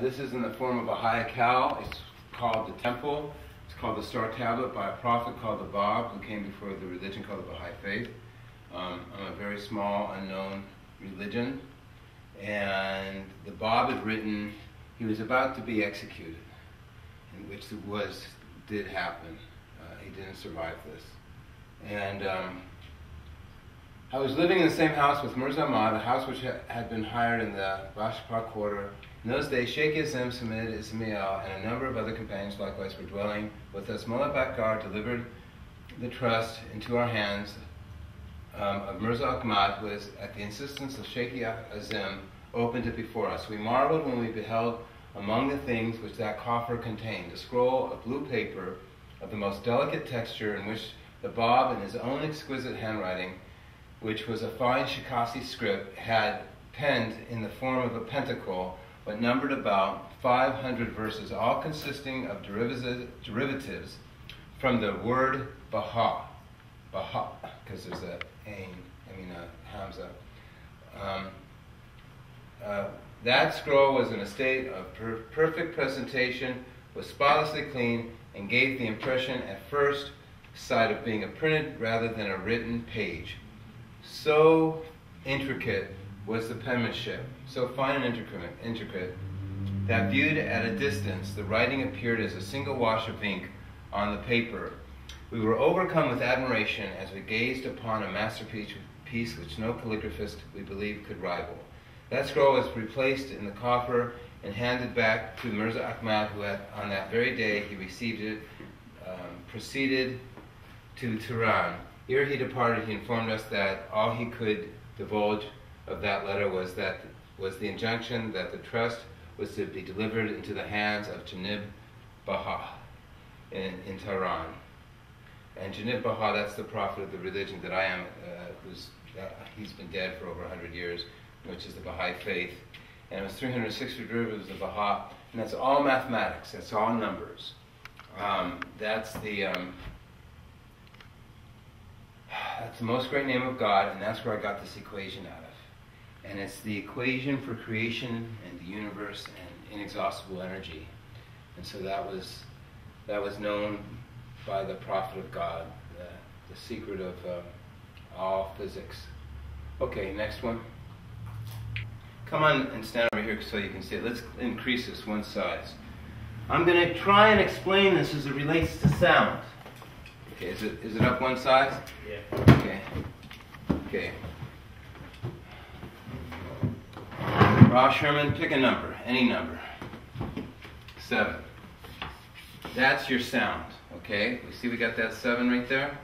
This is in the form of a high cow. It's called the temple. It's called the Star Tablet by a prophet called the Bab, who came before the religion called the Baha'i Faith. I'm a very small, unknown religion. And the Bab had written, he was about to be executed, and which did happen. He didn't survive this. And I was living in the same house with Mirza Ahmad, a house which had been hired in the Bashpar quarter. In those days, Sheikh Ism, Samid, Ismail, and a number of other companions likewise were dwelling with us. Mullah Bakar delivered the trust into our hands of Mirza Ahmad, who was, at the insistence of Sheikh Azim, opened it before us. We marveled when we beheld among the things which that coffer contained a scroll of blue paper of the most delicate texture, in which the Bab, in his own exquisite handwriting, which was a fine Shikasi script, had penned in the form of a pentacle what numbered about 500 verses, all consisting of derivatives from the word Baha, because there's a Hamza. That scroll was in a state of perfect presentation, was spotlessly clean, and gave the impression at first sight of being a printed rather than a written page. So intricate was the penmanship, so fine and intricate, that viewed at a distance, the writing appeared as a single wash of ink on the paper. We were overcome with admiration as we gazed upon a masterpiece which no calligraphist, we believe, could rival. That scroll was replaced in the coffer and handed back to Mirza Ahmad, who on that very day he received it, proceeded to Tehran. Ere he departed, he informed us that all he could divulge of that letter was the injunction that the trust was to be delivered into the hands of Janib Baha in Tehran. And Janib Baha, that's the prophet of the religion that I am, he's been dead for over 100 years, which is the Baha'i Faith. And it was 360 derivatives of Baha, and that's all mathematics, that's all numbers. That's the most great name of God, and that's where I got this equation out of. And it's the equation for creation and the universe and inexhaustible energy. And so that was known by the prophet of God, the secret of all physics. Okay, next one. Come on and stand over here so you can see it. Let's increase this one size. I'm going to try and explain this as it relates to sound. Okay, is it up one size? Yeah. Okay. Ross Sherman, pick a number, any number. 7. That's your sound, okay? You see we got that 7 right there?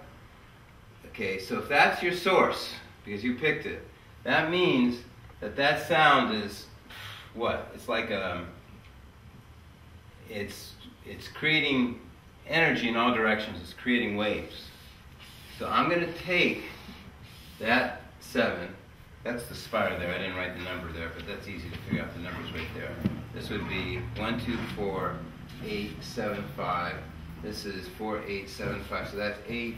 Okay, so if that's your source, because you picked it, that means that sound is what? It's like it's creating energy in all directions. It's creating waves. So I'm going to take that 7. That's the spire there. I didn't write the number there, but that's easy to figure out the numbers right there. This would be 1, 2, 4, 8, 7, 5. This is 4, 8, 7, 5. So that's 8,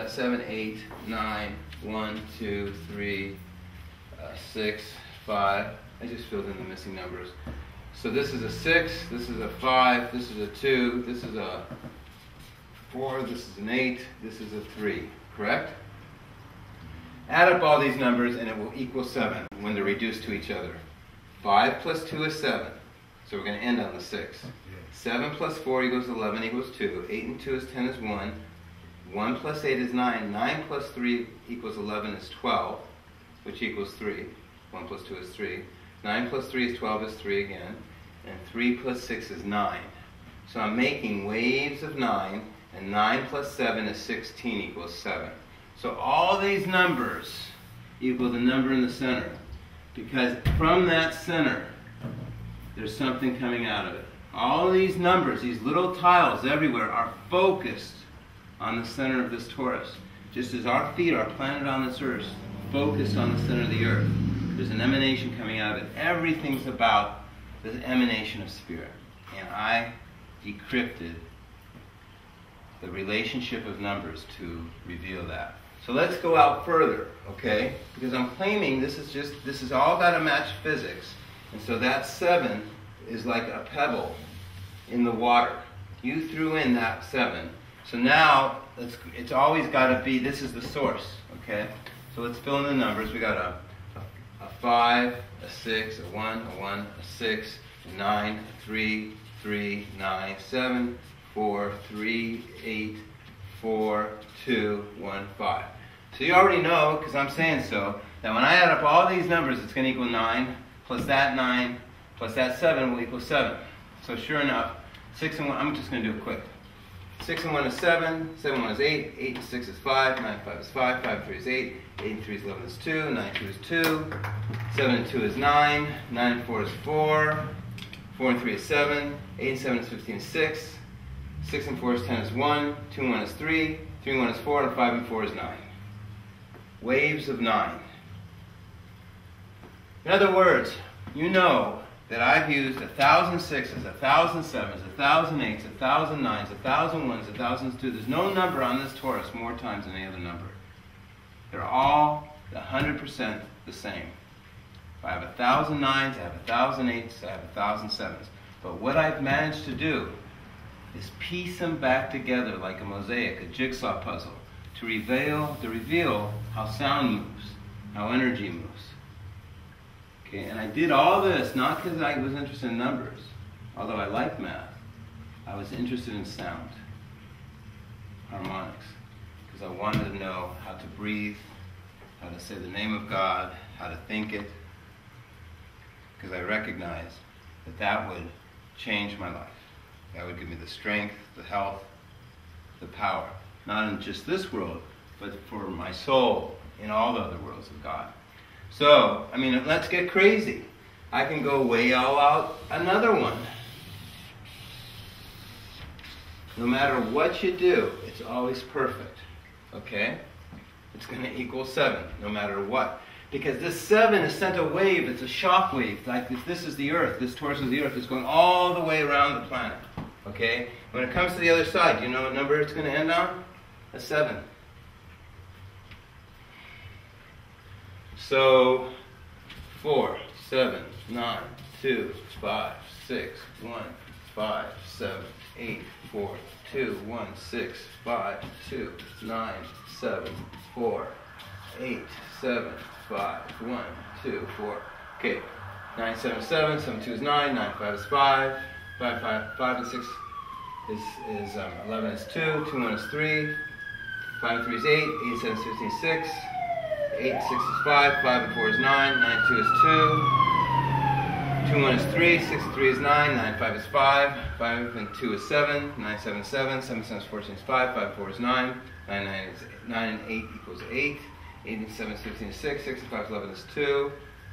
7, 8, 9, 1, 2, 3, 6, 5. I just filled in the missing numbers. So this is a 6, this is a 5, this is a 2, this is a 4, this is an 8, this is a 3. Correct? Add up all these numbers and it will equal 7 when they're reduced to each other. 5 plus 2 is 7. So we're going to end on the 6. 7 plus 4 equals 11 equals 2. 8 and 2 is 10 is 1. 1 plus 8 is 9. 9 plus 3 equals 11 is 12, which equals 3. 1 plus 2 is 3. 9 plus 3 is 12 is 3 again. And 3 plus 6 is 9. So I'm making waves of 9, and 9 plus 7 is 16 equals 7. So all these numbers equal the number in the center, because from that center, there's something coming out of it. All these numbers, these little tiles everywhere, are focused on the center of this torus. Just as our feet are planted on this earth, focused on the center of the earth. There's an emanation coming out of it. Everything's about the emanation of spirit. And I decrypted the relationship of numbers to reveal that. So let's go out further, okay? Because I'm claiming this is all got to match physics. And so that 7 is like a pebble in the water. You threw in that 7. So now, it's always got to be, this is the source, okay? So let's fill in the numbers. We got a 5, a 6, a 1, a 1, a 6, a 9, a 3, 3, 9, 7, 4, 3, 8, 4, 2, 1, 5. So you already know, because I'm saying so, that when I add up all these numbers, it's going to equal 9, plus that 9, plus that 7 will equal 7. So sure enough, 6 and 1, I'm just going to do it quick. 6 and 1 is 7, 7 and 1 is 8, 8 and 6 is 5, 9 and 5 is 5, 5 and 3 is 8, 8 and 3 is 11 is 2, 9 and 2 is 2, 7 and 2 is 9, 9 and 4 is 4, 4 and 3 is 7, 8 and 7 is 15 is 6, 6 and 4 is 10 is 1, 2 and 1 is 3, 3 and 1 is 4, and 5 and 4 is 9. Waves of 9. In other words, you know that I've used 1,000 6s, 1,000 7s, 1,000 8s, 1,000 9s, 1,000 1s, 1,000 2s. There's no number on this torus more times than any other number. They're all 100% the same. If I have 1,000 9s, I have 1,000 8s, I have 1,000 7s. But what I've managed to do is piece them back together like a mosaic, a jigsaw puzzle, to reveal how sound moves, how energy moves. Okay, and I did all this not because I was interested in numbers, although I like math. I was interested in sound, harmonics, because I wanted to know how to breathe, how to say the name of God, how to think it, because I recognized that that would change my life. That would give me the strength, the health, the power, not in just this world, but for my soul in all the other worlds of God. So, I mean, let's get crazy. I can go way all out another one. No matter what you do, it's always perfect. Okay? It's going to equal 7, no matter what. Because this 7 is sent a wave, it's a shock wave. Like if this is the Earth, this torus is the Earth, it's going all the way around the planet. Okay? When it comes to the other side, do you know what number it's going to end on? A 7. So, 4, 7, 9, 2, 5, 6, 1, 5, 7, 8, 4, 2, 1, 6, 5, 2, 9, 7, 4, 8, 7, 5, 1, 2, 4. Okay, 9, 7, 7, 7, 2 is 9, 9, 5 is 5, 5 and 6 is 11 is 2, 2, 1 is 3, 5 and 3 is 8, 8 and 7 is 15 is 6, 8 and 6 is 5, 5 and 4 is 9, 9 and 2 is 2, 2 and 1 is 3, 6 and 3 is 9, 9 and 5 is 5, 5 and 2 is 7, 9, 7 is 7, 7 and 7 is 14 is 5, 5 and 4 is 9, 9 and 8 equals 8, 8 and 7 is 15 is 6, 6 and 5 is 11 is 2,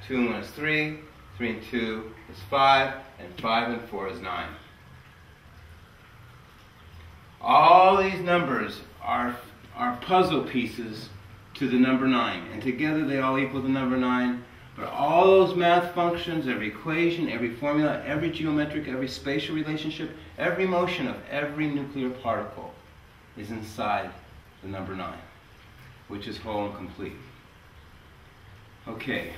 2 and 1 is 3, 3 and 2 is 5, and 5 and 4 is 9. All these numbers are puzzle pieces to the number 9, and together they all equal the number 9. But all those math functions, every equation, every formula, every geometric, every spatial relationship, every motion of every nuclear particle is inside the number 9, which is whole and complete. Okay.